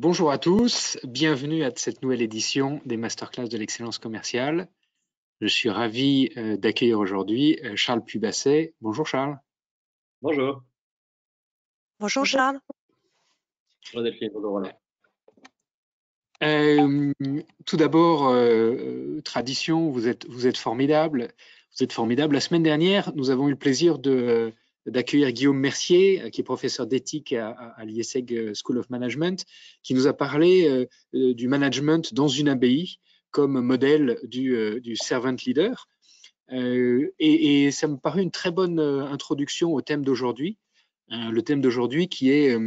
Bonjour à tous, bienvenue à cette nouvelle édition des Masterclass de l'excellence commerciale. Je suis ravi d'accueillir aujourd'hui Charles Pubasset. Bonjour Charles. Bonjour. Bonjour Charles. Bonjour Delphine, bonjour Roland. Tout d'abord, tradition, vous êtes formidable. Vous êtes formidable. La semaine dernière, nous avons eu le plaisir d'accueillir Guillaume Mercier, qui est professeur d'éthique à l'IESEG School of Management, qui nous a parlé du management dans une abbaye comme modèle du servant leader. Et ça me paraît une très bonne introduction au thème d'aujourd'hui. Le thème d'aujourd'hui qui est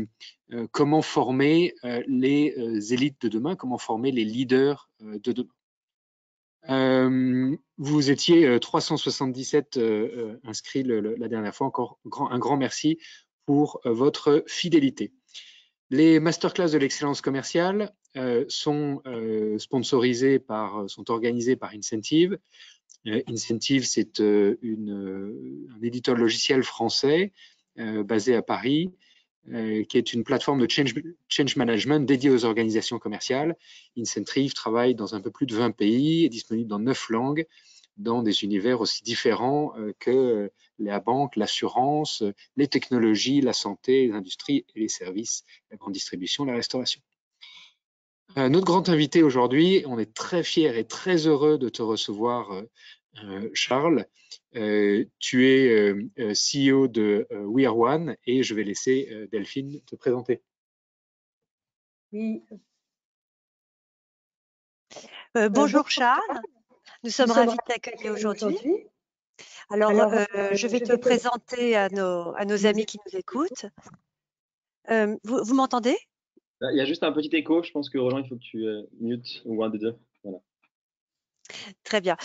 comment former les élites de demain, comment former les leaders de demain. Vous étiez 377 inscrits la dernière fois. Encore un grand merci pour votre fidélité. Les masterclass de l'excellence commerciale sont organisés par Incentive. Incentive, c'est un éditeur logiciel français basé à Paris, qui est une plateforme de change management dédiée aux organisations commerciales. Incentive travaille dans un peu plus de 20 pays, est disponible dans 9 langues, dans des univers aussi différents que la banque, l'assurance, les technologies, la santé, les industries et les services, la grande distribution, la restauration. Notre grand invité aujourd'hui, on est très fiers et très heureux de te recevoir, Charles. Tu es CEO de We Are One et je vais laisser Delphine te présenter. Oui. Bonjour Charles, nous sommes ravis de t'accueillir aujourd'hui. Alors, je vais te présenter à nos amis qui nous écoutent. Vous m'entendez? Il y a juste un petit écho, je pense que Roland, il faut que tu mutes ou un des deux. Voilà. Très bien.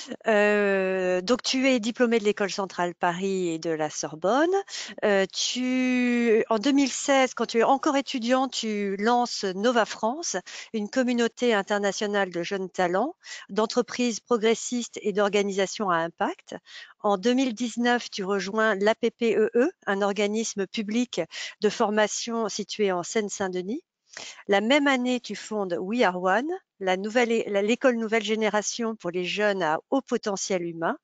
Donc, tu es diplômé de l'École centrale Paris et de la Sorbonne. En 2016, quand tu es encore étudiant, tu lances Nova France, une communauté internationale de jeunes talents, d'entreprises progressistes et d'organisations à impact. En 2019, tu rejoins l'APPEE, un organisme public de formation situé en Seine-Saint-Denis. La même année, tu fondes We Are One, l'école nouvelle génération pour les jeunes à haut potentiel humain,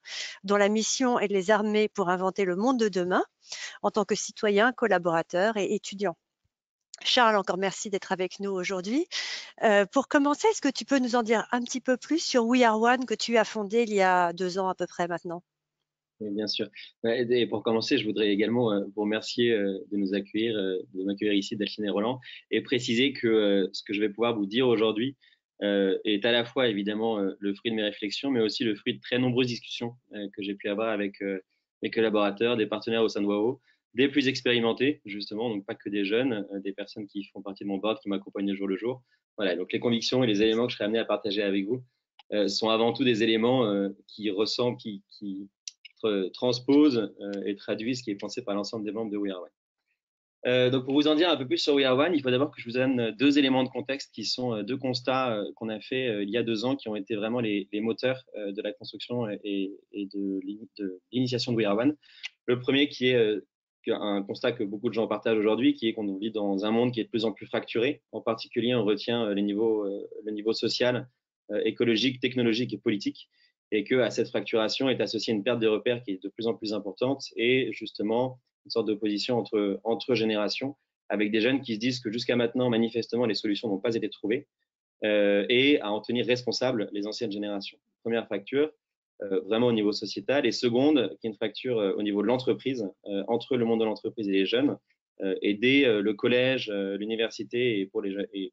dont la mission est de les armer pour inventer le monde de demain en tant que citoyens, collaborateurs et étudiants. Charles, encore merci d'être avec nous aujourd'hui. Pour commencer, est-ce que tu peux nous en dire un petit peu plus sur We Are One que tu as fondé il y a 2 ans à peu près maintenant? Oui, bien sûr. Et pour commencer, je voudrais également vous remercier de nous accueillir, de m'accueillir ici, Delphine et Roland, et préciser que ce que je vais pouvoir vous dire aujourd'hui est à la fois évidemment le fruit de mes réflexions, mais aussi le fruit de très nombreuses discussions que j'ai pu avoir avec mes collaborateurs, des partenaires au sein de WAO, des plus expérimentés justement, donc pas que des jeunes, des personnes qui font partie de mon board, qui m'accompagnent de jour le jour. Voilà, donc les convictions et les éléments que je serai amené à partager avec vous sont avant tout des éléments qui ressemblent, qui transpose et traduit ce qui est pensé par l'ensemble des membres de We Are One. Donc pour vous en dire un peu plus sur We Are One, il faut d'abord que je vous donne 2 éléments de contexte qui sont 2 constats qu'on a fait il y a 2 ans qui ont été vraiment les moteurs de la construction et de l'initiation de We Are One. Le premier qui est un constat que beaucoup de gens partagent aujourd'hui, qui est qu'on vit dans un monde qui est de plus en plus fracturé. En particulier, on retient le niveau social, écologique, technologique et politique, et qu'à cette fracturation est associée une perte des repères qui est de plus en plus importante et justement une sorte d'opposition entre générations, avec des jeunes qui se disent que jusqu'à maintenant, manifestement, les solutions n'ont pas été trouvées et à en tenir responsables les anciennes générations. Première fracture, vraiment au niveau sociétal, et seconde, qui est une fracture au niveau de l'entreprise, entre le monde de l'entreprise et les jeunes, et dès le collège, l'université et pour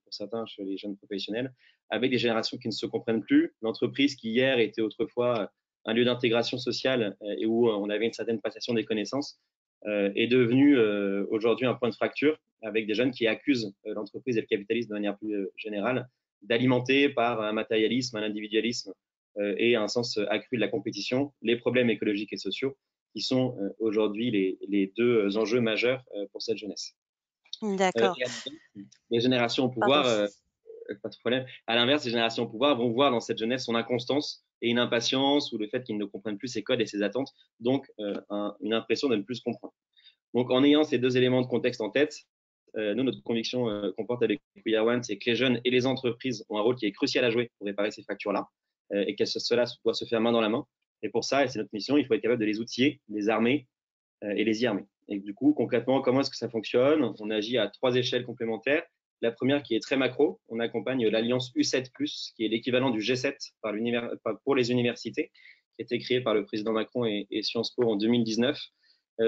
certains chez les jeunes professionnels, avec des générations qui ne se comprennent plus. L'entreprise qui hier était autrefois un lieu d'intégration sociale et où on avait une certaine passation des connaissances est devenue aujourd'hui un point de fracture avec des jeunes qui accusent l'entreprise et le capitalisme de manière plus générale d'alimenter par un matérialisme, un individualisme et un sens accru de la compétition les problèmes écologiques et sociaux qui sont aujourd'hui les 2 enjeux majeurs pour cette jeunesse. D'accord. Les générations au pouvoir, pas de problème. À l'inverse, les générations au pouvoir vont voir dans cette jeunesse son inconstance et une impatience ou le fait qu'ils ne comprennent plus ses codes et ses attentes, donc une impression de ne plus se comprendre. Donc en ayant ces 2 éléments de contexte en tête, nous, notre conviction qu'on porte avec We Are One, c'est que les jeunes et les entreprises ont un rôle qui est crucial à jouer pour réparer ces fractures-là et que cela doit se faire main dans la main. Et pour ça, et c'est notre mission, il faut être capable de les outiller, les armer et les y armer. Et du coup, concrètement, comment est-ce que ça fonctionne? On agit à 3 échelles complémentaires. La première qui est très macro, on accompagne l'alliance U7+, qui est l'équivalent du G7 pour les universités, qui a été créée par le président Macron et Sciences Po en 2019,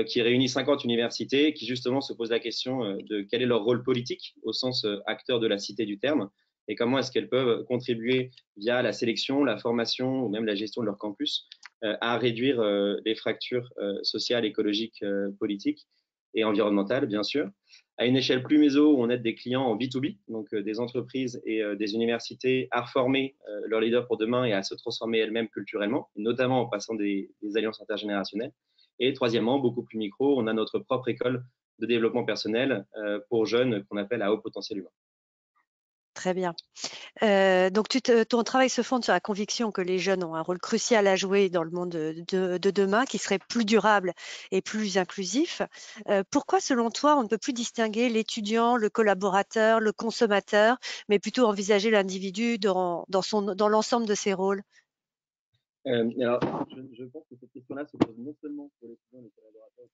qui réunit 50 universités, qui justement se posent la question de quel est leur rôle politique au sens acteur de la cité du terme, et comment est-ce qu'elles peuvent contribuer via la sélection, la formation ou même la gestion de leur campus à réduire les fractures sociales, écologiques, politiques et environnementales, bien sûr. À une échelle plus méso, on aide des clients en B2B, donc des entreprises et des universités à former leurs leaders pour demain et à se transformer elles-mêmes culturellement, notamment en passant des alliances intergénérationnelles. Et troisièmement, beaucoup plus micro, on a notre propre école de développement personnel pour jeunes qu'on appelle à haut potentiel humain. Très bien. Donc, ton travail se fonde sur la conviction que les jeunes ont un rôle crucial à jouer dans le monde de demain, qui serait plus durable et plus inclusif. Pourquoi, selon toi, on ne peut plus distinguer l'étudiant, le collaborateur, le consommateur, mais plutôt envisager l'individu dans l'ensemble de ses rôles? Alors, je pense que cette question-là se pose non seulement pour l'étudiant et les collaborateurs,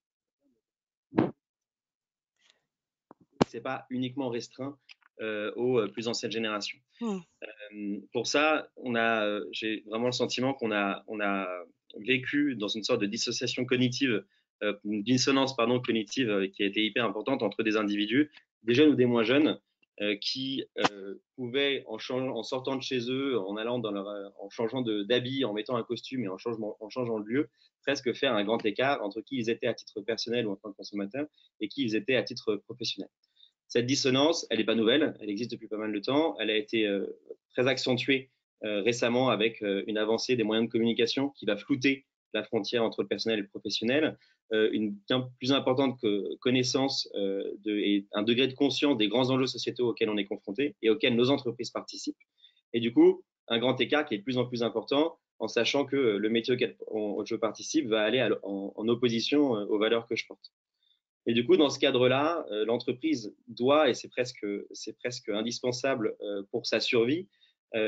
c'est pas uniquement restreint aux plus anciennes générations. Pour ça, j'ai vraiment le sentiment qu'on a vécu dans une sorte de dissociation cognitive, une dissonance cognitive qui a été hyper importante entre des individus, des jeunes ou des moins jeunes, qui pouvaient, en sortant de chez eux, en changeant d'habit, en mettant un costume et en changeant de lieu, presque faire un grand écart entre qui ils étaient à titre personnel ou en tant que consommateur et qui ils étaient à titre professionnel. Cette dissonance, elle n'est pas nouvelle, elle existe depuis pas mal de temps, elle a été très accentuée récemment avec une avancée des moyens de communication qui va flouter la frontière entre le personnel et le professionnel, une bien plus importante connaissance et un degré de conscience des grands enjeux sociétaux auxquels on est confronté et auxquels nos entreprises participent. Et du coup, un grand écart qui est de plus en plus important en sachant que le métier auquel je participe va aller en opposition aux valeurs que je porte. Et du coup, dans ce cadre-là, l'entreprise doit, et c'est presque indispensable pour sa survie,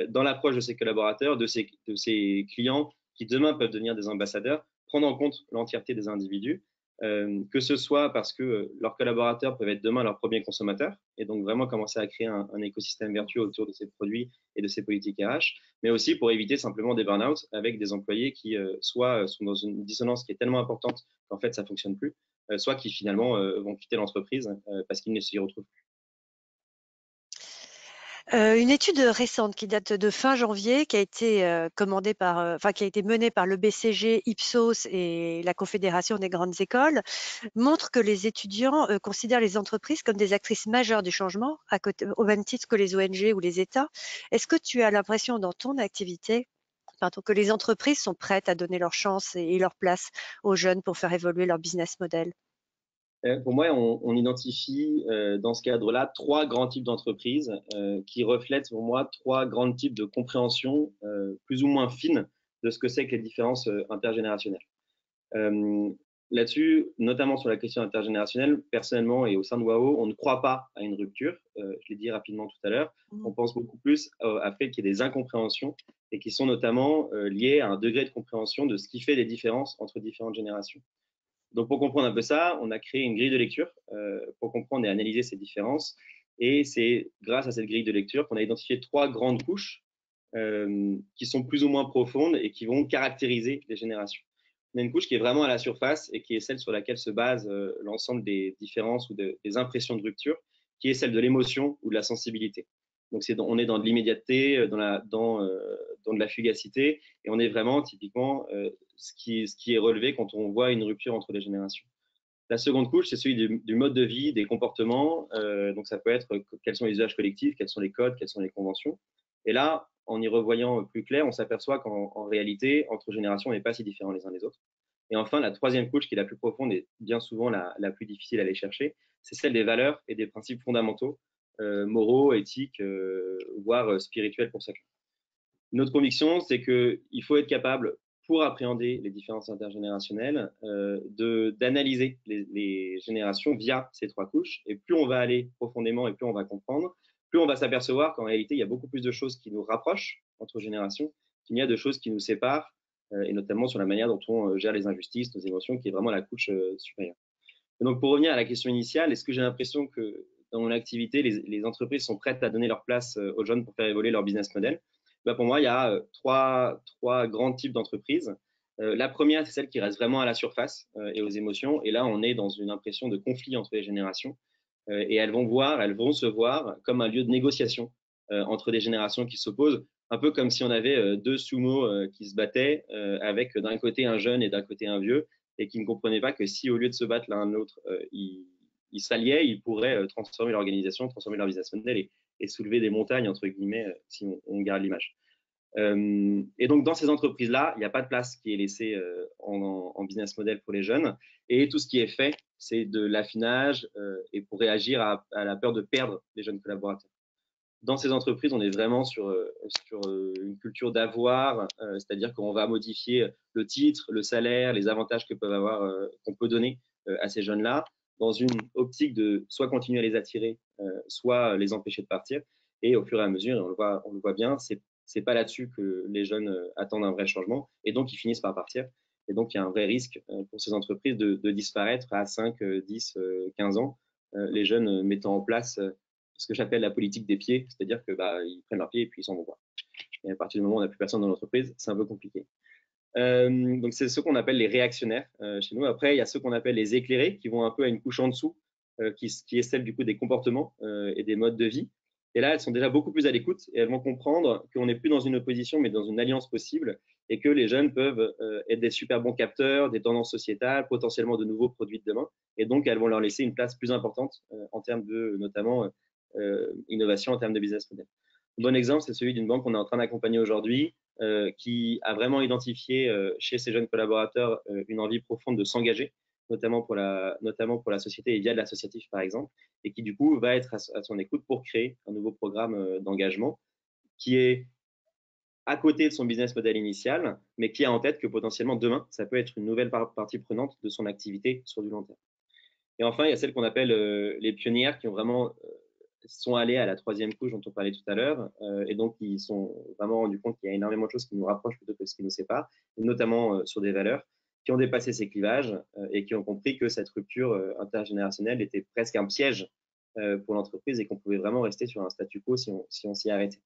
dans l'approche de ses collaborateurs, de ses clients, qui demain peuvent devenir des ambassadeurs, prendre en compte l'entièreté des individus, que ce soit parce que leurs collaborateurs peuvent être demain leurs premiers consommateurs, et donc vraiment commencer à créer un écosystème vertueux autour de ces produits et de ces politiques RH, mais aussi pour éviter simplement des burn-out avec des employés qui soit sont dans une dissonance qui est tellement importante qu'en fait ça ne fonctionne plus, soit qui finalement vont quitter l'entreprise parce qu'ils ne s'y retrouvent plus. Une étude récente qui date de fin janvier, qui a été qui a été menée par le BCG, Ipsos et la Confédération des grandes écoles, montre que les étudiants considèrent les entreprises comme des actrices majeures du changement, au même titre que les ONG ou les États. Est-ce que tu as l'impression dans ton activité que les entreprises sont prêtes à donner leur chance et leur place aux jeunes pour faire évoluer leur business model? Pour moi, on identifie dans ce cadre-là 3 grands types d'entreprises qui reflètent pour moi 3 grands types de compréhension plus ou moins fine de ce que c'est que les différences intergénérationnelles. Là-dessus, notamment sur la question intergénérationnelle, personnellement et au sein de WAO, on ne croit pas à une rupture. Je l'ai dit rapidement tout à l'heure. On pense beaucoup plus à fait qu'il y ait des incompréhensions et qui sont notamment liées à un degré de compréhension de ce qui fait les différences entre différentes générations. Donc, pour comprendre un peu ça, on a créé une grille de lecture pour comprendre et analyser ces différences. Et c'est grâce à cette grille de lecture qu'on a identifié 3 grandes couches qui sont plus ou moins profondes et qui vont caractériser les générations. On a une couche qui est vraiment à la surface et qui est celle sur laquelle se base l'ensemble des différences ou des impressions de rupture, qui est celle de l'émotion ou de la sensibilité. Donc, on est dans de l'immédiateté, dans de la fugacité, et on est vraiment typiquement ce qui est relevé quand on voit une rupture entre les générations. La seconde couche, c'est celui du mode de vie, des comportements. Donc, ça peut être quels sont les usages collectifs, quels sont les codes, quelles sont les conventions. Et là, en y revoyant plus clair, on s'aperçoit qu'en réalité, entre générations, on n'est pas si différents les uns des autres. Et enfin, la troisième couche, qui est la plus profonde et bien souvent la plus difficile à aller chercher, c'est celle des valeurs et des principes fondamentaux, moraux, éthiques, voire spirituels pour chacun. Notre conviction, c'est qu'il faut être capable, pour appréhender les différences intergénérationnelles, d'analyser les générations via ces 3 couches. Et plus on va aller profondément et plus on va comprendre, plus on va s'apercevoir qu'en réalité, il y a beaucoup plus de choses qui nous rapprochent entre générations qu'il y a de choses qui nous séparent, et notamment sur la manière dont on gère les injustices, nos émotions, qui est vraiment la couche supérieure. Et donc, pour revenir à la question initiale, est-ce que j'ai l'impression que dans mon activité, les entreprises sont prêtes à donner leur place aux jeunes pour faire évoluer leur business model? Pour moi, il y a trois grands types d'entreprises. La première, c'est celle qui reste vraiment à la surface et aux émotions. Et là, on est dans une impression de conflit entre les générations. Et elles vont se voir comme un lieu de négociation entre des générations qui s'opposent, un peu comme si on avait 2 sumo qui se battaient avec d'un côté un jeune et d'un côté un vieux, et qui ne comprenaient pas que si au lieu de se battre l'un l'autre, ils s'alliaient, ils pourraient transformer l'organisation, transformer leur business model et soulever des montagnes, entre guillemets, si on garde l'image. Et donc, dans ces entreprises-là, il n'y a pas de place qui est laissée en business model pour les jeunes. Et tout ce qui est fait, c'est de l'affinage et pour réagir à la peur de perdre les jeunes collaborateurs. Dans ces entreprises, on est vraiment sur une culture d'avoir, c'est-à-dire qu'on va modifier le titre, le salaire, les avantages qu'on peut donner à ces jeunes-là, dans une optique de soit continuer à les attirer, soit les empêcher de partir. Et au fur et à mesure, et on le voit bien, c'est pas là-dessus que les jeunes attendent un vrai changement, et donc ils finissent par partir. Et donc il y a un vrai risque pour ces entreprises de disparaître à 5, 10, 15 ans, les jeunes mettant en place ce que j'appelle la politique des pieds, c'est-à-dire que ils prennent leurs pieds et puis ils s'en vont voir. Et à partir du moment où on n'a plus personne dans l'entreprise, c'est un peu compliqué. Donc c'est ce qu'on appelle les réactionnaires chez nous. Après, il y a ceux qu'on appelle les éclairés, qui vont un peu à une couche en dessous, qui est celle du coup des comportements et des modes de vie. Et là, elles sont déjà beaucoup plus à l'écoute et elles vont comprendre qu'on n'est plus dans une opposition, mais dans une alliance possible, et que les jeunes peuvent être des super bons capteurs des tendances sociétales, potentiellement de nouveaux produits de demain. Et donc, elles vont leur laisser une place plus importante en termes de, notamment, innovation, en termes de business model. Un bon exemple, c'est celui d'une banque qu'on est en train d'accompagner aujourd'hui, qui a vraiment identifié chez ses jeunes collaborateurs une envie profonde de s'engager, notamment pour la société et via de l'associatif, par exemple, et qui du coup va être à son écoute pour créer un nouveau programme d'engagement qui est à côté de son business model initial, mais qui a en tête que potentiellement demain, ça peut être une nouvelle partie prenante de son activité sur du long terme. Et enfin, il y a celles qu'on appelle les pionnières qui ont vraiment sont allés à la 3e couche dont on parlait tout à l'heure, et donc ils sont vraiment rendus compte qu'il y a énormément de choses qui nous rapprochent plutôt que ce qui nous sépare, et notamment sur des valeurs, qui ont dépassé ces clivages et qui ont compris que cette rupture intergénérationnelle était presque un piège pour l'entreprise et qu'on pouvait vraiment rester sur un statu quo si on s'y arrêtait.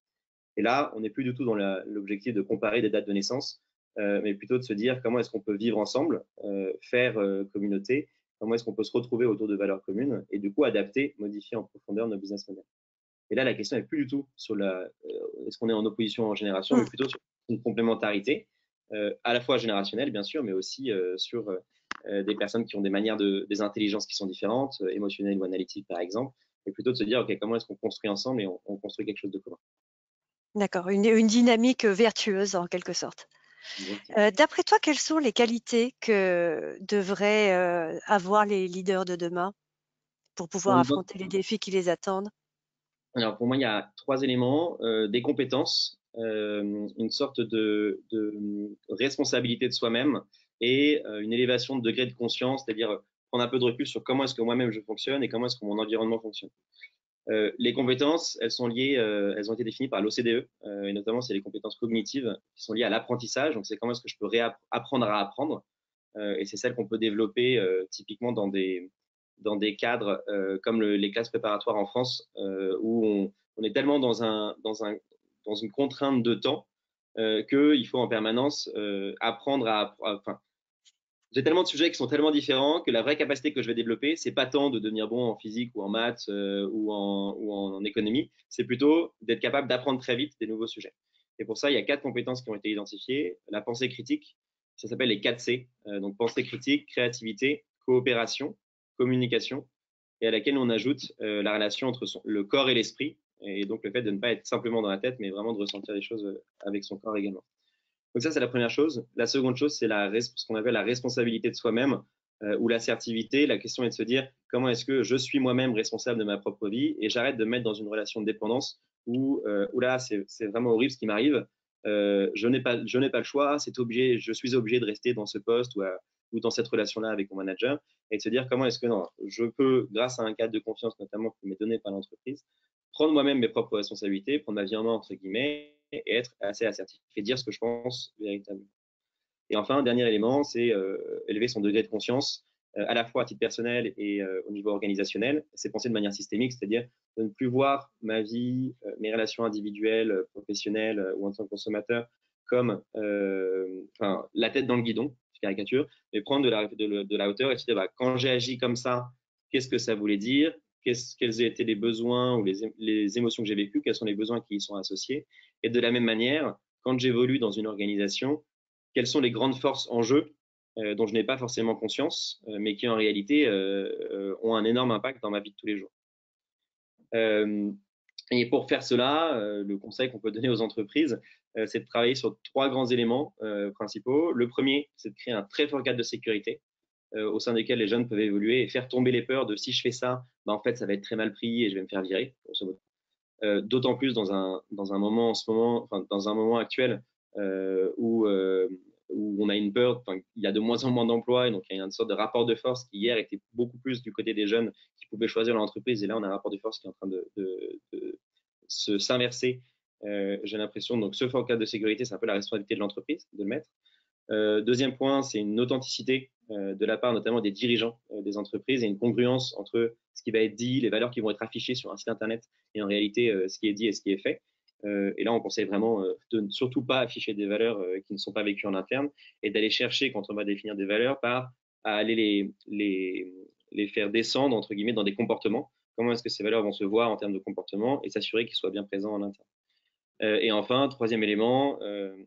Et là, on n'est plus du tout dans l'objectif de comparer des dates de naissance, mais plutôt de se dire comment est-ce qu'on peut vivre ensemble, faire communauté, comment est-ce qu'on peut se retrouver autour de valeurs communes et du coup adapter, modifier en profondeur nos business models. Et là, la question n'est plus du tout sur est-ce qu'on est en opposition en génération, mais plutôt sur une complémentarité, à la fois générationnelle, bien sûr, mais aussi sur des personnes qui ont des manières des intelligences qui sont différentes, émotionnelles ou analytiques, par exemple, et plutôt de se dire, OK, comment est-ce qu'on construit ensemble et on construit quelque chose de commun. D'accord, une dynamique vertueuse en quelque sorte. D'après toi, quelles sont les qualités que devraient avoir les leaders de demain pour pouvoir affronter les défis qui les attendent? Alors pour moi, il y a 3 éléments, des compétences, une sorte de responsabilité de soi-même et une élévation de degré de conscience, c'est-à-dire prendre un peu de recul sur comment est-ce que moi-même je fonctionne et comment est-ce que mon environnement fonctionne. Les compétences, elles sont liées, elles ont été définies par l'OCDE, et notamment c'est les compétences cognitives qui sont liées à l'apprentissage. Donc c'est comment est-ce que je peux apprendre à apprendre, et c'est celles qu'on peut développer typiquement dans des cadres comme les classes préparatoires en France, où on est tellement dans une contrainte de temps qu'il faut en permanence apprendre enfin, j'ai tellement de sujets qui sont tellement différents que la vraie capacité que je vais développer, c'est pas tant de devenir bon en physique ou en maths ou en économie, c'est plutôt d'être capable d'apprendre très vite des nouveaux sujets. Et pour ça, il y a 4 compétences qui ont été identifiées. La pensée critique, ça s'appelle les 4 C. Donc pensée critique, créativité, coopération, communication, et à laquelle on ajoute la relation entre le corps et l'esprit, et donc le fait de ne pas être simplement dans la tête, mais vraiment de ressentir les choses avec son corps également. Donc ça, c'est la première chose. La seconde chose, c'est ce qu'on appelle la responsabilité de soi-même ou l'assertivité. La question est de se dire comment est-ce que je suis moi-même responsable de ma propre vie et j'arrête de me mettre dans une relation de dépendance où là, c'est vraiment horrible ce qui m'arrive. je n'ai pas le choix, je suis obligé de rester dans ce poste ou dans cette relation-là avec mon manager, et de se dire comment est-ce que non, je peux, grâce à un cadre de confiance notamment qui m'est donné par l'entreprise, prendre moi-même mes propres responsabilités, prendre ma vie en main, entre guillemets, et être assez assertif et dire ce que je pense véritablement. Et enfin, un dernier élément, c'est élever son degré de conscience, à la fois à titre personnel et au niveau organisationnel. C'est penser de manière systémique, c'est-à-dire de ne plus voir ma vie, mes relations individuelles, professionnelles ou en tant que consommateur comme la tête dans le guidon, je caricature, mais prendre de la hauteur et se dire bah, quand j'ai agi comme ça, qu'est-ce que ça voulait dire, quels étaient les besoins ou les émotions que j'ai vécues, quels sont les besoins qui y sont associés. Et de la même manière, quand j'évolue dans une organisation, quelles sont les grandes forces en jeu dont je n'ai pas forcément conscience, mais qui en réalité ont un énorme impact dans ma vie de tous les jours. Et pour faire cela, le conseil qu'on peut donner aux entreprises, c'est de travailler sur 3 grands éléments principaux. Le premier, c'est de créer un très fort cadre de sécurité au sein desquels les jeunes peuvent évoluer et faire tomber les peurs de si je fais ça, bah, en fait, ça va être très mal pris et je vais me faire virer. D'autant plus dans un moment en ce moment, enfin, dans un moment actuel où on a une peur, il y a de moins en moins d'emplois, et donc il y a une sorte de rapport de force qui hier était beaucoup plus du côté des jeunes qui pouvaient choisir leur entreprise, et là on a un rapport de force qui est en train de s'inverser, j'ai l'impression. Donc ce fort cadre de sécurité, c'est un peu la responsabilité de l'entreprise de le mettre. Deuxième point, c'est une authenticité de la part notamment des dirigeants des entreprises et une congruence entre ce qui va être dit, les valeurs qui vont être affichées sur un site internet et en réalité ce qui est dit et ce qui est fait. Et là, on conseille vraiment de ne surtout pas afficher des valeurs qui ne sont pas vécues en interne et d'aller chercher, quand on va définir des valeurs, à aller les faire descendre, entre guillemets, dans des comportements. Comment est-ce que ces valeurs vont se voir en termes de comportement et s'assurer qu'ils soient bien présents en interne. Et enfin, troisième élément,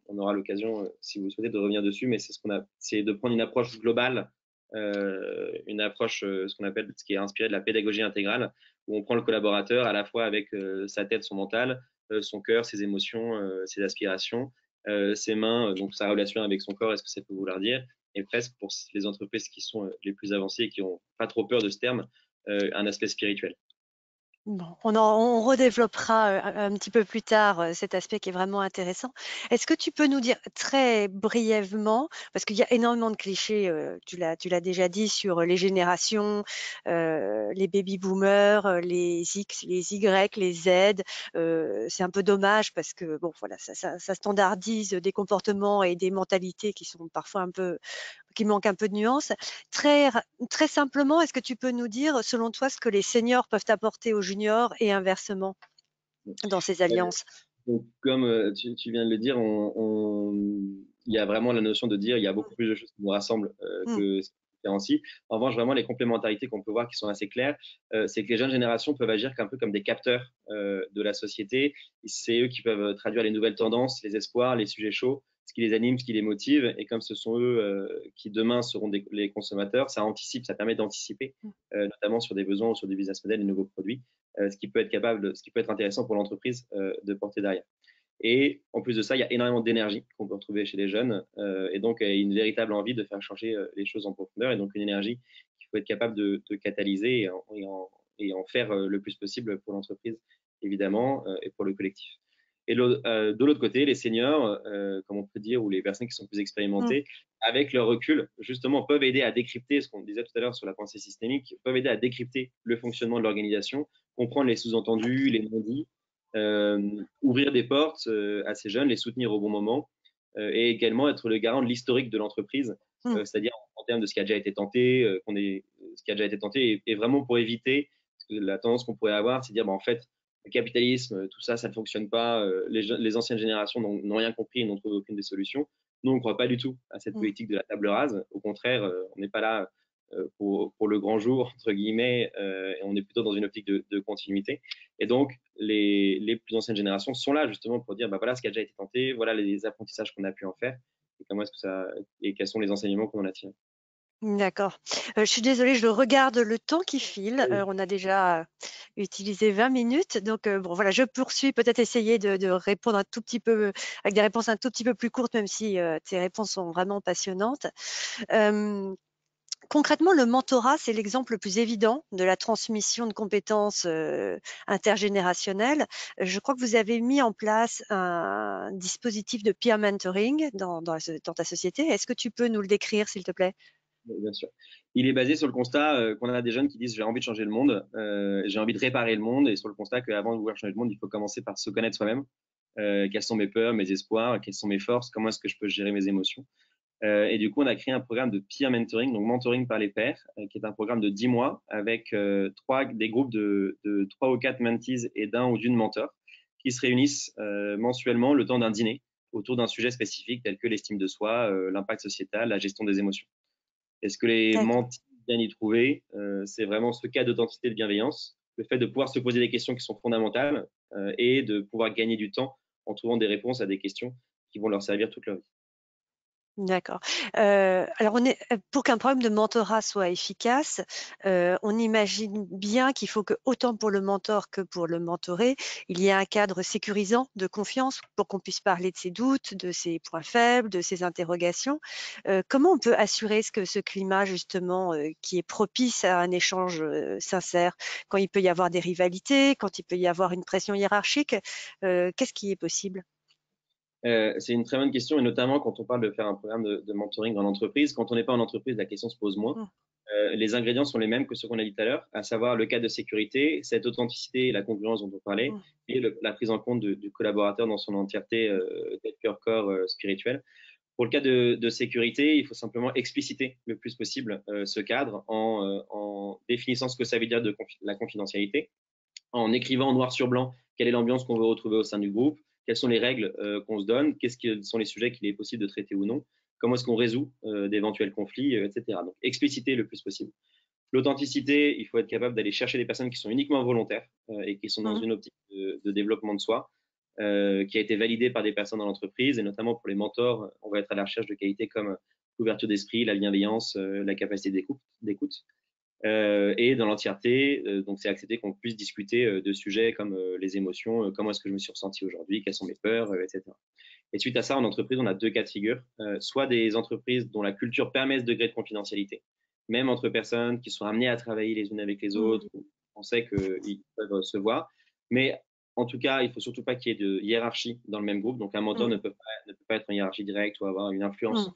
on aura l'occasion, si vous le souhaitez, de revenir dessus, mais c'est de prendre une approche globale, une approche, ce qu'on appelle, ce qui est inspiré de la pédagogie intégrale, où on prend le collaborateur à la fois avec sa tête, son mental, son cœur, ses émotions, ses aspirations, ses mains, donc sa relation avec son corps, est-ce que ça peut vouloir dire, et presque pour les entreprises qui sont les plus avancées et qui n'ont pas trop peur de ce terme, un aspect spirituel. Bon, on redéveloppera un petit peu plus tard cet aspect qui est vraiment intéressant. Est-ce que tu peux nous dire très brièvement, parce qu'il y a énormément de clichés, tu l'as déjà dit, sur les générations, les baby-boomers, les X, les Y, les Z. C'est un peu dommage parce que bon, voilà, ça standardise des comportements et des mentalités qui sont parfois qui manquent un peu de nuances. Très simplement, est-ce que tu peux nous dire, selon toi, ce que les seniors peuvent apporter aux juniors et inversement dans ces alliances? Donc, comme tu viens de le dire, il y a vraiment la notion de dire il y a beaucoup plus de choses qui nous rassemblent que ce qui nous différencie. En revanche, vraiment, les complémentarités qu'on peut voir qui sont assez claires, c'est que les jeunes générations peuvent agir un peu comme des capteurs de la société. C'est eux qui peuvent traduire les nouvelles tendances, les espoirs, les sujets chauds, ce qui les anime, ce qui les motive. Et comme ce sont eux qui demain seront les consommateurs, ça anticipe, ça permet d'anticiper, notamment sur des besoins ou sur des business models, des nouveaux produits, ce qui peut être intéressant pour l'entreprise de porter derrière. Et en plus de ça, il y a énormément d'énergie qu'on peut retrouver chez les jeunes, et donc une véritable envie de faire changer les choses en profondeur, et donc une énergie qu'il faut être capable de catalyser et en faire le plus possible pour l'entreprise, évidemment, et pour le collectif. Et de l'autre côté, les seniors, comme on peut dire, ou les personnes qui sont plus expérimentées, avec leur recul, justement, peuvent aider à décrypter, ce qu'on disait tout à l'heure sur la pensée systémique, peuvent aider à décrypter le fonctionnement de l'organisation, comprendre les sous-entendus, les non-dits, ouvrir des portes à ces jeunes, les soutenir au bon moment, et également être le garant de l'historique de l'entreprise, c'est-à-dire en termes de ce qui a déjà été tenté, ce qui a déjà été tenté, et vraiment pour éviter la tendance qu'on pourrait avoir, c'est de dire bah, en fait, le capitalisme, tout ça, ça ne fonctionne pas, les anciennes générations n'ont rien compris et n'ont trouvé aucune des solutions. Nous, on ne croit pas du tout à cette politique de la table rase. Au contraire, on n'est pas là pour le grand jour, entre guillemets, et on est plutôt dans une optique de continuité. Et donc, les plus anciennes générations sont là justement pour dire, bah, voilà ce qui a déjà été tenté, voilà les apprentissages qu'on a pu en faire, et comment est-ce que et quels sont les enseignements qu'on en a tirés. D'accord. Je suis désolée, je regarde le temps qui file. On a déjà utilisé 20 minutes. Donc, bon, voilà, je poursuis. Peut-être essayer de répondre un tout petit peu, avec des réponses un tout petit peu plus courtes, même si tes réponses sont vraiment passionnantes. Concrètement, le mentorat, c'est l'exemple le plus évident de la transmission de compétences intergénérationnelles. Je crois que vous avez mis en place un dispositif de peer mentoring dans ta société. Est-ce que tu peux nous le décrire, s'il te plaît? Bien sûr. Il est basé sur le constat qu'on a des jeunes qui disent j'ai envie de changer le monde, j'ai envie de réparer le monde, et sur le constat qu'avant de vouloir changer le monde, il faut commencer par se connaître soi-même. Quelles sont mes peurs, mes espoirs, quelles sont mes forces, comment est-ce que je peux gérer mes émotions. Et du coup, on a créé un programme de peer mentoring, donc mentoring par les pairs, qui est un programme de 10 mois avec des groupes de 3 ou 4 mentees et d'un ou d'une mentor qui se réunissent mensuellement le temps d'un dîner autour d'un sujet spécifique tel que l'estime de soi, l'impact sociétal, la gestion des émotions. Et ce que les mentees viennent y trouver, c'est vraiment ce cas d'authenticité, de bienveillance, le fait de pouvoir se poser des questions qui sont fondamentales et de pouvoir gagner du temps en trouvant des réponses à des questions qui vont leur servir toute leur vie. D'accord. Alors pour qu'un programme de mentorat soit efficace, on imagine bien qu'il faut que, autant pour le mentor que pour le mentoré, il y ait un cadre sécurisant de confiance pour qu'on puisse parler de ses doutes, de ses points faibles, de ses interrogations. Comment on peut assurer ce climat justement, qui est propice à un échange, sincère? Quand il peut y avoir des rivalités, quand il peut y avoir une pression hiérarchique, qu'est-ce qui est possible? C'est une très bonne question, et notamment quand on parle de faire un programme de mentoring en entreprise. Quand on n'est pas en entreprise, la question se pose moins. Mmh. Les ingrédients sont les mêmes que ceux qu'on a dit tout à l'heure, à savoir le cadre de sécurité, cette authenticité et la congruence dont on parlait, Mmh. et la prise en compte du collaborateur dans son entièreté, tête, cœur, corps, spirituel. Pour le cas de sécurité, il faut simplement expliciter le plus possible ce cadre en définissant ce que ça veut dire la confidentialité, en écrivant noir sur blanc quelle est l'ambiance qu'on veut retrouver au sein du groupe, quelles sont les règles qu'on se donne, quels sont les sujets qu'il est possible de traiter ou non, comment est-ce qu'on résout d'éventuels conflits, etc. Donc, expliciter le plus possible. L'authenticité, il faut être capable d'aller chercher des personnes qui sont uniquement volontaires et qui sont dans Mmh. une optique de développement de soi, qui a été validée par des personnes dans l'entreprise, et notamment pour les mentors, on va être à la recherche de qualités comme l'ouverture d'esprit, la bienveillance, la capacité d'écoute. Et dans l'entièreté, donc c'est accepté qu'on puisse discuter de sujets comme les émotions, comment est-ce que je me suis ressenti aujourd'hui, quelles sont mes peurs, etc. Et suite à ça, en entreprise, on a deux cas de figure. Soit des entreprises dont la culture permet ce degré de confidentialité, même entre personnes qui sont amenées à travailler les unes avec les autres, Mmh. où on sait qu'ils peuvent se voir. Mais en tout cas, il ne faut surtout pas qu'il y ait de hiérarchie dans le même groupe. Donc un mentor Mmh. ne peut pas être en hiérarchie directe ou avoir une influence Mmh.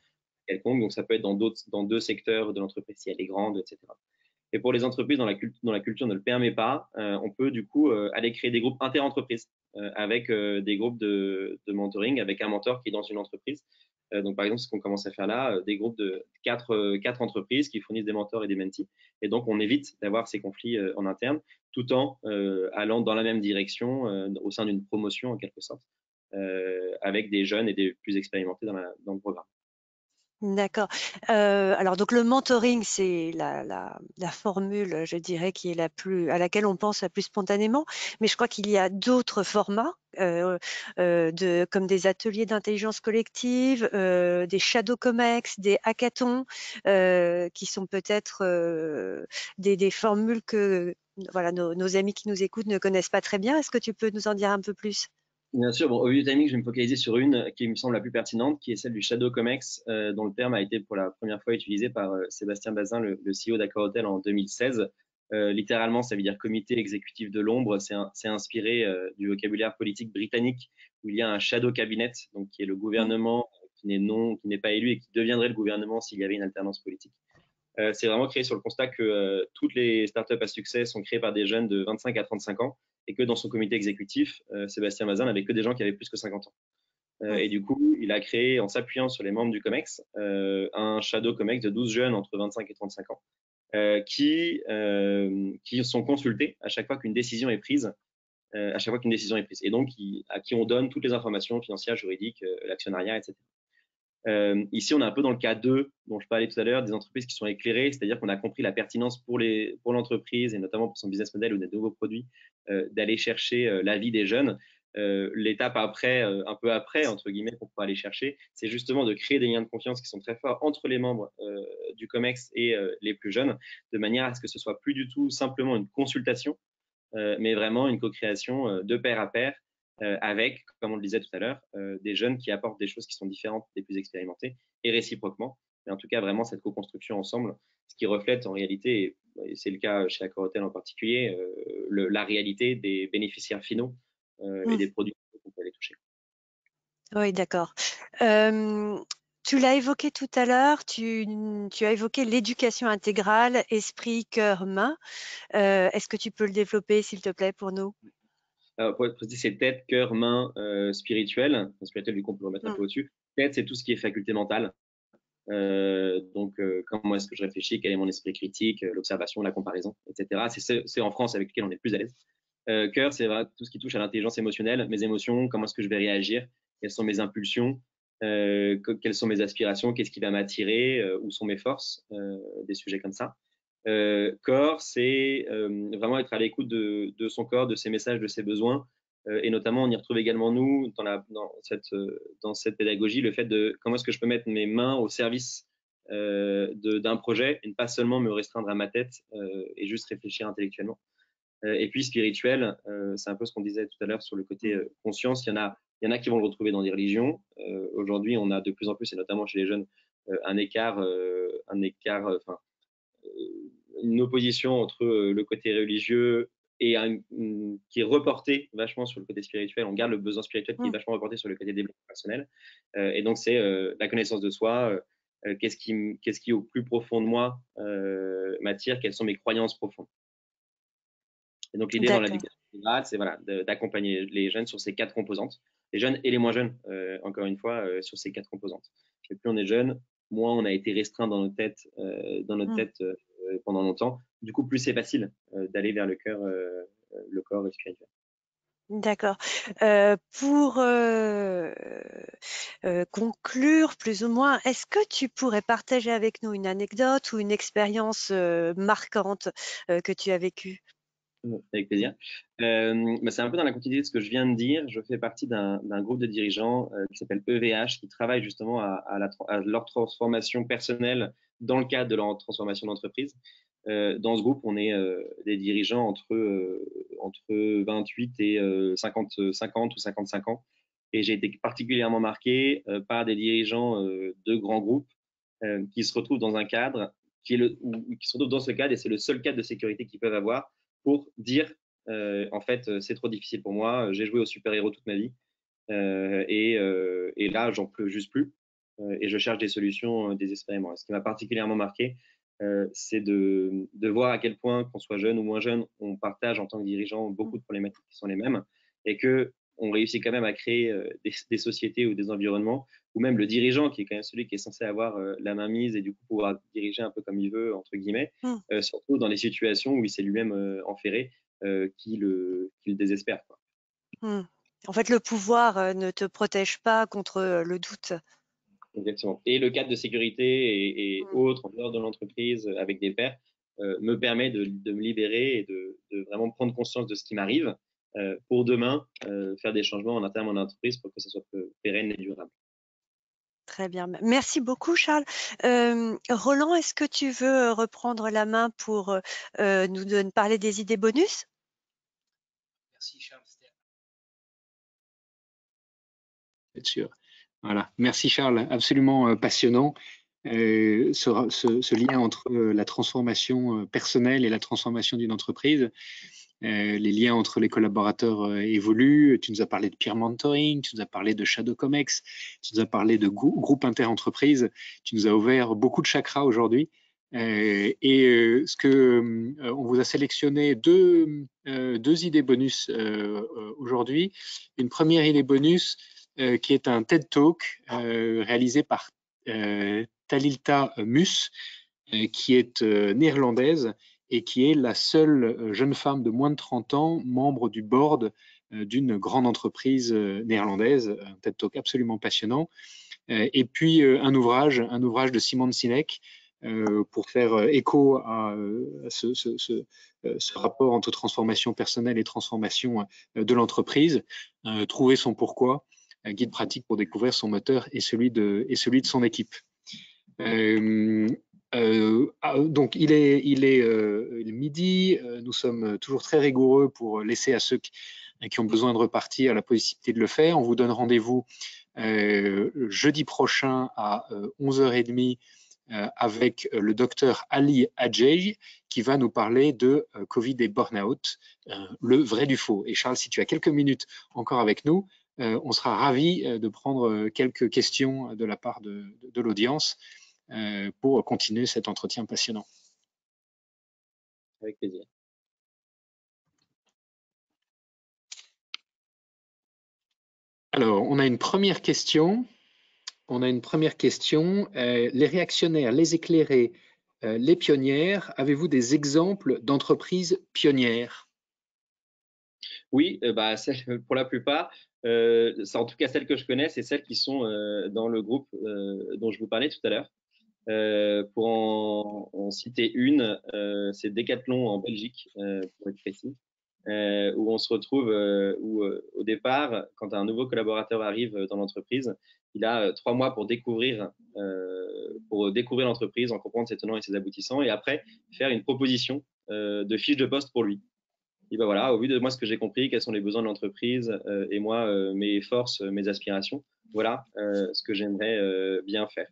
quelconque. Donc ça peut être dans deux secteurs de l'entreprise si elle est grande, etc. Et pour les entreprises dont la culture ne le permet pas, on peut du coup aller créer des groupes inter-entreprises avec des groupes de mentoring, avec un mentor qui est dans une entreprise. Donc, par exemple, ce qu'on commence à faire là, des groupes de quatre entreprises qui fournissent des mentors et des mentees. Et donc, on évite d'avoir ces conflits en interne, tout en allant dans la même direction au sein d'une promotion, en quelque sorte, avec des jeunes et des plus expérimentés dans le programme. D'accord. Alors donc le mentoring, c'est la formule, je dirais, qui est à laquelle on pense la plus spontanément. Mais je crois qu'il y a d'autres formats, comme des ateliers d'intelligence collective, des shadow comex, des hackathons, qui sont peut-être des formules que voilà, nos amis qui nous écoutent ne connaissent pas très bien. Est-ce que tu peux nous en dire un peu plus? Bien sûr, bon, au lieu de timing, je vais me focaliser sur une qui me semble la plus pertinente, qui est celle du Shadow Comex, dont le terme a été pour la première fois utilisé par Sébastien Bazin, le CEO d'Accor Hotel, en 2016. Littéralement, ça veut dire comité exécutif de l'ombre. C'est inspiré du vocabulaire politique britannique, où il y a un shadow cabinet, donc qui est le Mmh. gouvernement qui n'est pas élu et qui deviendrait le gouvernement s'il y avait une alternance politique. C'est vraiment créé sur le constat que toutes les startups à succès sont créées par des jeunes de 25 à 35 ans, et que dans son comité exécutif, Sébastien Bazin n'avait que des gens qui avaient plus que 50 ans. Mmh. Et du coup, il a créé, en s'appuyant sur les membres du COMEX, un shadow COMEX de 12 jeunes entre 25 et 35 ans, qui sont consultés à chaque fois qu'une décision est prise, et donc à qui on donne toutes les informations financières, juridiques, l'actionnariat, etc. Ici, on est un peu dans le cas 2 dont je parlais tout à l'heure, des entreprises qui sont éclairées, c'est-à-dire qu'on a compris la pertinence pour l'entreprise et notamment pour son business model ou des nouveaux produits, d'aller chercher l'avis des jeunes. L'étape après, un peu après, entre guillemets, qu'on pourra aller chercher, c'est justement de créer des liens de confiance qui sont très forts entre les membres du COMEX et les plus jeunes, de manière à ce que ce soit plus du tout simplement une consultation, mais vraiment une co-création de pair à pair avec, comme on le disait tout à l'heure, des jeunes qui apportent des choses qui sont différentes des plus expérimentés, et réciproquement. mais en tout cas vraiment cette co-construction ensemble, ce qui reflète en réalité, et c'est le cas chez Accor Hotel en particulier, la réalité des bénéficiaires finaux et des produits qu'on peut aller toucher. Oui, d'accord. Tu l'as évoqué tout à l'heure, tu as évoqué l'éducation intégrale, esprit, cœur, main. Est-ce que tu peux le développer, s'il te plaît, pour nous? Pour être précis, c'est tête, cœur, main, spirituel. Spirituel, du coup, on peut le remettre un peu au-dessus. Tête, c'est tout ce qui est faculté mentale. Donc, comment est-ce que je réfléchis, quel est mon esprit critique, l'observation, la comparaison, etc. C'est en France avec lequel on est plus à l'aise. Cœur, c'est tout ce qui touche à l'intelligence émotionnelle, mes émotions, comment est-ce que je vais réagir, quelles sont mes impulsions, quelles sont mes aspirations, qu'est-ce qui va m'attirer, où sont mes forces, des sujets comme ça. Corps, c'est vraiment être à l'écoute de son corps, de ses messages, de ses besoins. Et notamment, on y retrouve également, nous, dans cette pédagogie, le fait de comment est-ce que je peux mettre mes mains au service d'un projet et ne pas seulement me restreindre à ma tête et juste réfléchir intellectuellement. Et puis spirituel, c'est un peu ce qu'on disait tout à l'heure sur le côté conscience. Il y en a qui vont le retrouver dans des religions. Aujourd'hui, on a de plus en plus, et notamment chez les jeunes, une opposition entre le côté religieux et qui est reporté vachement sur le côté spirituel. On garde le besoin spirituel qui est vachement reporté sur le côté développement personnel. Et donc, c'est la connaissance de soi. Qu'est-ce qui, au plus profond de moi, m'attire? Quelles sont mes croyances profondes? Et donc, l'idée dans l'éducation intégrale, c'est voilà, d'accompagner les jeunes sur ces 4 composantes. Les jeunes et les moins jeunes, encore une fois, sur ces 4 composantes. Et plus on est jeune, moins on a été restreint dans notre tête, pendant longtemps. Du coup, plus c'est facile d'aller vers le cœur, le corps spirituel. D'accord. Pour conclure, plus ou moins, est-ce que tu pourrais partager avec nous une anecdote ou une expérience marquante que tu as vécue? Avec plaisir. C'est un peu dans la continuité de ce que je viens de dire. Je fais partie d'un groupe de dirigeants qui s'appelle EVH, qui travaille justement à leur transformation personnelle dans le cadre de leur transformation d'entreprise. Dans ce groupe, on est des dirigeants entre 28 et 50 ou 55 ans. Et j'ai été particulièrement marqué par des dirigeants de grands groupes qui se retrouvent dans un cadre qui se retrouvent dans ce cadre, et c'est le seul cadre de sécurité qu'ils peuvent avoir pour dire en fait, c'est trop difficile pour moi, j'ai joué au super-héros toute ma vie et là, j'en peux juste plus et je cherche des solutions désespérément. Et ce qui m'a particulièrement marqué, c'est de voir à quel point, qu'on soit jeune ou moins jeune, on partage en tant que dirigeant beaucoup de problématiques qui sont les mêmes et que on réussit quand même à créer des sociétés ou des environnements où même le dirigeant, qui est quand même celui qui est censé avoir la main mise et du coup pouvoir diriger un peu comme il veut, entre guillemets, se retrouve dans des situations où il s'est lui-même enferré, qui le désespère, quoi. En fait, le pouvoir ne te protège pas contre le doute. Exactement. Et le cadre de sécurité et autres en dehors de l'entreprise avec des pairs me permet de me libérer et de vraiment prendre conscience de ce qui m'arrive pour demain faire des changements en interne de mon entreprise pour que ça soit pérenne et durable. Très bien. Merci beaucoup, Charles. Roland, est-ce que tu veux reprendre la main pour nous parler des idées bonus? Merci, Charles. Bien sûr. Voilà. Merci, Charles. Absolument passionnant. Ce lien entre la transformation personnelle et la transformation d'une entreprise. Les liens entre les collaborateurs évoluent. Tu nous as parlé de peer mentoring, tu nous as parlé de Shadow Comex, tu nous as parlé de groupe inter-entreprise. Tu nous as ouvert beaucoup de chakras aujourd'hui. On vous a sélectionné deux idées bonus aujourd'hui. Une première idée bonus qui est un TED Talk réalisé par Talilta Mus, qui est néerlandaise et qui est la seule jeune femme de moins de 30 ans, membre du board d'une grande entreprise néerlandaise, un TED Talk absolument passionnant. Et puis un ouvrage de Simone Sinek pour faire écho à ce rapport entre transformation personnelle et transformation de l'entreprise, trouver son pourquoi, un guide pratique pour découvrir son moteur et celui de son équipe. Donc il est midi, nous sommes toujours très rigoureux pour laisser à ceux qui ont besoin de repartir la possibilité de le faire. On vous donne rendez-vous jeudi prochain à 11h30 avec le docteur Ali Adjei, qui va nous parler de Covid et burn-out, le vrai du faux. Et Charles, si tu as quelques minutes encore avec nous, on sera ravis de prendre quelques questions de la part de l'audience pour continuer cet entretien passionnant. Avec plaisir. Alors, on a une première question. Les réactionnaires, les éclairés, les pionnières, avez-vous des exemples d'entreprises pionnières? Oui, pour la plupart, en tout cas celles que je connais, c'est celles qui sont dans le groupe dont je vous parlais tout à l'heure. Pour en citer une, c'est Decathlon en Belgique, pour être précis, où on se retrouve, au départ, quand un nouveau collaborateur arrive dans l'entreprise, il a 3 mois pour découvrir l'entreprise, en comprendre ses tenants et ses aboutissants, et après faire une proposition de fiche de poste pour lui. Et ben voilà, au vu de moi ce que j'ai compris, quels sont les besoins de l'entreprise, et moi mes forces, mes aspirations, voilà ce que j'aimerais bien faire.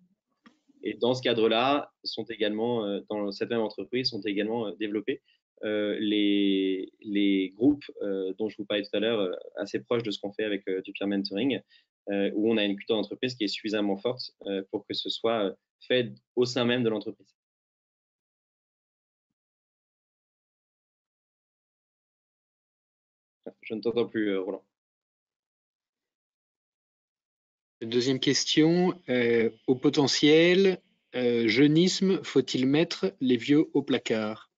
Et dans ce cadre-là, sont également, dans cette même entreprise, sont également développés les groupes dont je vous parlais tout à l'heure, assez proches de ce qu'on fait avec du peer mentoring, où on a une culture d'entreprise qui est suffisamment forte pour que ce soit fait au sein même de l'entreprise. Je ne t'entends plus, Roland. Deuxième question, au potentiel, jeunisme, faut-il mettre les vieux au placard?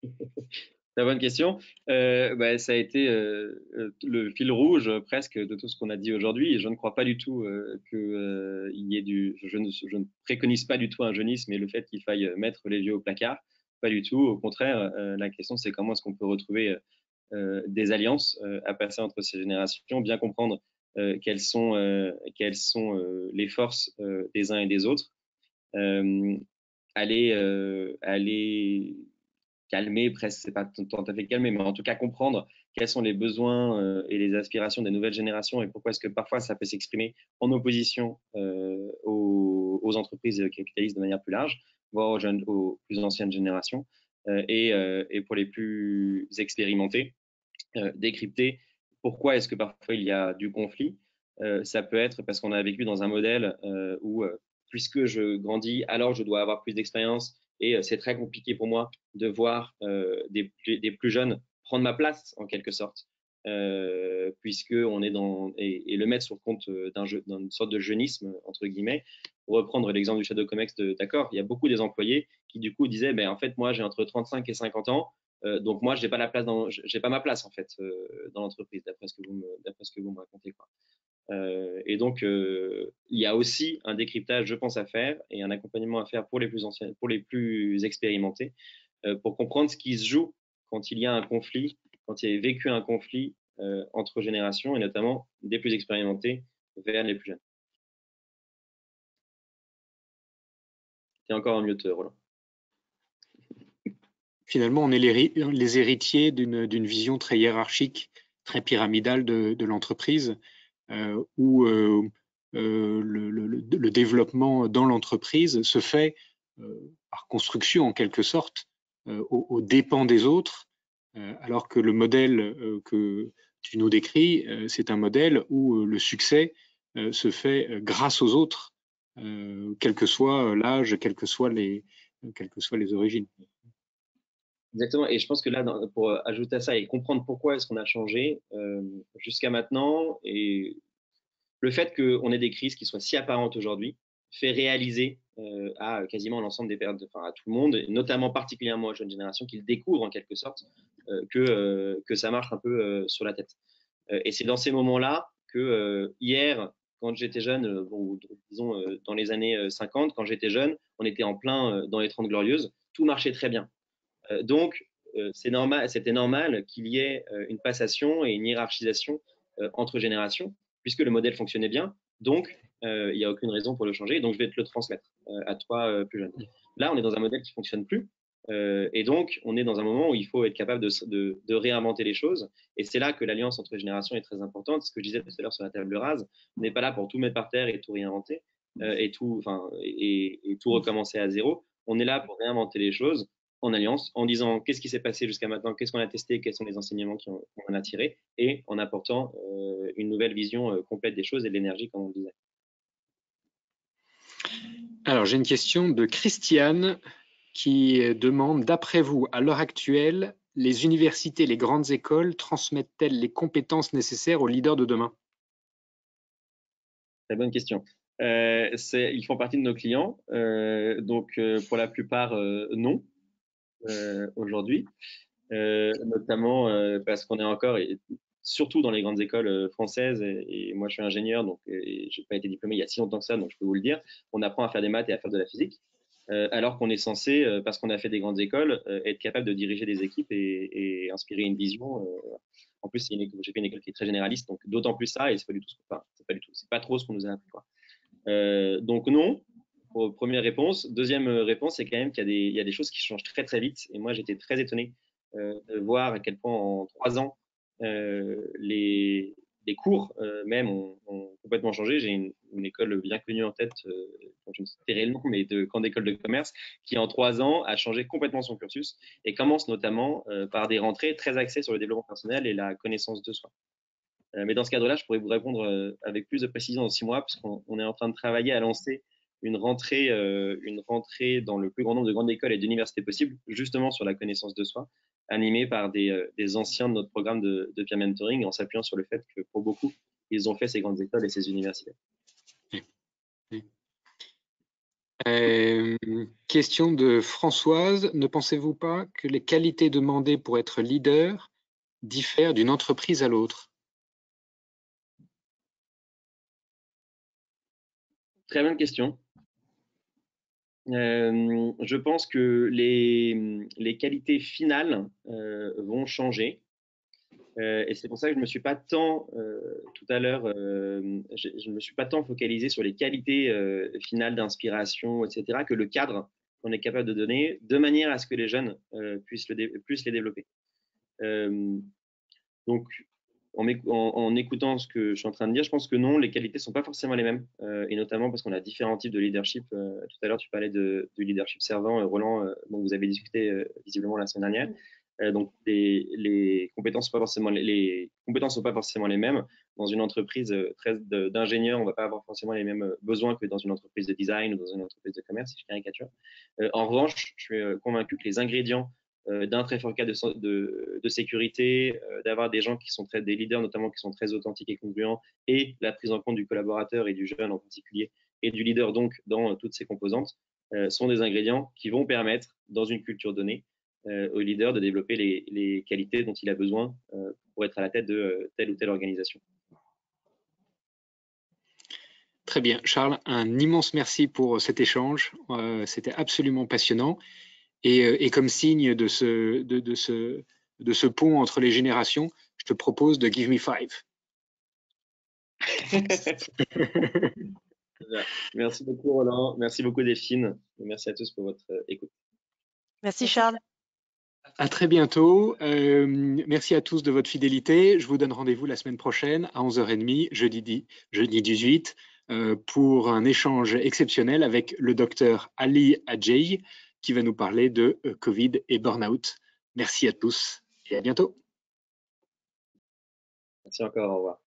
C'est une bonne question. Ça a été le fil rouge presque de tout ce qu'on a dit aujourd'hui. Et je ne crois pas du tout qu'il y ait je ne préconise pas du tout un jeunisme et le fait qu'il faille mettre les vieux au placard. Pas du tout. Au contraire, la question c'est comment est-ce qu'on peut retrouver des alliances à passer entre ces générations, bien comprendre quelles sont les forces des uns et des autres, aller calmer, presque, c'est pas tout à fait calmer, mais en tout cas comprendre quels sont les besoins et les aspirations des nouvelles générations et pourquoi est-ce que parfois ça peut s'exprimer en opposition aux entreprises capitalistes de manière plus large, voire aux plus anciennes générations, et pour les plus expérimentés, décrypter pourquoi est-ce que parfois il y a du conflit. Ça peut être parce qu'on a vécu dans un modèle où, puisque je grandis, alors je dois avoir plus d'expérience et c'est très compliqué pour moi de voir des plus jeunes prendre ma place en quelque sorte, puisque on est et le mettre sur le compte d'une sorte de jeunisme entre guillemets. Pour reprendre l'exemple du Shadow Comex, d'accord, il y a beaucoup des employés qui du coup disaient, en fait moi j'ai entre 35 et 50 ans. Donc moi, j'ai pas ma place en fait dans l'entreprise, d'après ce que vous me racontez, quoi. Et donc, il y a aussi un décryptage, je pense, à faire et un accompagnement à faire pour les plus anciens, pour les plus expérimentés, pour comprendre ce qui se joue quand il y a un conflit, quand il y a vécu un conflit entre générations et notamment des plus expérimentés vers les plus jeunes. Tu es encore en mute, Roland. Finalement, on est les héritiers d'une vision très hiérarchique, très pyramidale de l'entreprise, où le développement dans l'entreprise se fait par construction en quelque sorte, aux dépens des autres, alors que le modèle que tu nous décris, c'est un modèle où le succès se fait grâce aux autres, quel que soit l'âge, quelles que soient les origines. Exactement. Et je pense que là, pour ajouter à ça et comprendre pourquoi est-ce qu'on a changé jusqu'à maintenant, et le fait qu'on ait des crises qui soient si apparentes aujourd'hui fait réaliser à quasiment l'ensemble des périodes, à tout le monde, et notamment particulièrement aux jeunes générations, qu'ils découvrent en quelque sorte que ça marche un peu sur la tête. Et c'est dans ces moments-là que hier, quand j'étais jeune, disons dans les années 50, quand j'étais jeune, on était en plein dans les 30 glorieuses, tout marchait très bien. Donc, c'était normal qu'il y ait une passation et une hiérarchisation entre générations, puisque le modèle fonctionnait bien. Donc, il n'y a aucune raison pour le changer. Donc, je vais te le transmettre à toi plus jeune. Là, on est dans un modèle qui ne fonctionne plus. Et donc, on est dans un moment où il faut être capable de réinventer les choses. Et c'est là que l'alliance entre les générations est très importante. Ce que je disais tout à l'heure sur la table rase, on n'est pas là pour tout mettre par terre et tout réinventer. et tout recommencer à zéro. On est là pour réinventer les choses en alliance, en disant qu'est-ce qui s'est passé jusqu'à maintenant, qu'est-ce qu'on a testé, quels sont les enseignements qu'on en a tirés, et en apportant une nouvelle vision complète des choses et de l'énergie, comme on le disait. Alors, j'ai une question de Christiane qui demande, d'après vous, à l'heure actuelle, les universités, les grandes écoles transmettent-elles les compétences nécessaires aux leaders de demain? Très bonne question. Ils font partie de nos clients, donc pour la plupart, non, aujourd'hui, notamment parce qu'on est encore, et surtout dans les grandes écoles françaises, et moi je suis ingénieur, donc j'ai pas été diplômé il y a si longtemps que ça, donc je peux vous le dire, on apprend à faire des maths et à faire de la physique, alors qu'on est censé, parce qu'on a fait des grandes écoles, être capable de diriger des équipes et inspirer une vision. En plus, j'ai fait une école qui est très généraliste, donc d'autant plus ça, et c'est pas du tout, c'est pas trop ce qu'on nous a appris, quoi. Donc non, première réponse. Deuxième réponse, c'est quand même qu'il y a des choses qui changent très très vite. Et moi, j'étais très étonné de voir à quel point en 3 ans, les cours même ont complètement changé. J'ai une école bien connue en tête, dont je ne tairai le nom, mais de grande école de commerce, qui en 3 ans a changé complètement son cursus et commence notamment par des rentrées très axées sur le développement personnel et la connaissance de soi. Mais dans ce cadre-là, je pourrais vous répondre avec plus de précision dans 6 mois, parce qu'on est en train de travailler à lancer une rentrée dans le plus grand nombre de grandes écoles et d'universités possibles, justement sur la connaissance de soi, animée par des anciens de notre programme de peer mentoring, en s'appuyant sur le fait que pour beaucoup, ils ont fait ces grandes écoles et ces universités. Question de Françoise. Ne pensez-vous pas que les qualités demandées pour être leader diffèrent d'une entreprise à l'autre? Très bonne question. Je pense que les qualités finales vont changer. Et c'est pour ça que je ne me suis pas tant, tout à l'heure, je ne me suis pas tant focalisé sur les qualités finales d'inspiration, etc., que le cadre qu'on est capable de donner, de manière à ce que les jeunes puissent les développer. Donc, en écoutant ce que je suis en train de dire, je pense que non, les qualités ne sont pas forcément les mêmes, et notamment parce qu'on a différents types de leadership. Tout à l'heure, tu parlais du leadership servant, Roland, dont vous avez discuté visiblement la semaine dernière. Donc, les compétences sont pas forcément les mêmes. Dans une entreprise d'ingénieurs, on va pas avoir forcément les mêmes besoins que dans une entreprise de design ou dans une entreprise de commerce, si je caricature. En revanche, je suis convaincu que les ingrédients d'un très fort cas de sécurité, d'avoir des gens qui sont des leaders notamment qui sont très authentiques et congruents, et la prise en compte du collaborateur et du jeune en particulier, et du leader donc dans toutes ses composantes, sont des ingrédients qui vont permettre, dans une culture donnée, au leader de développer les qualités dont il a besoin pour être à la tête de telle ou telle organisation. Très bien. Charles, un immense merci pour cet échange. C'était absolument passionnant. Et comme signe de ce pont entre les générations, je te propose de Give Me 5. Merci beaucoup Roland, merci beaucoup Delphine, et merci à tous pour votre écoute. Merci Charles. À très bientôt. Merci à tous de votre fidélité. Je vous donne rendez-vous la semaine prochaine à 11h30, jeudi 18, pour un échange exceptionnel avec le docteur Ali Adjei, qui va nous parler de Covid et burn-out. Merci à tous et à bientôt. Merci encore, au revoir.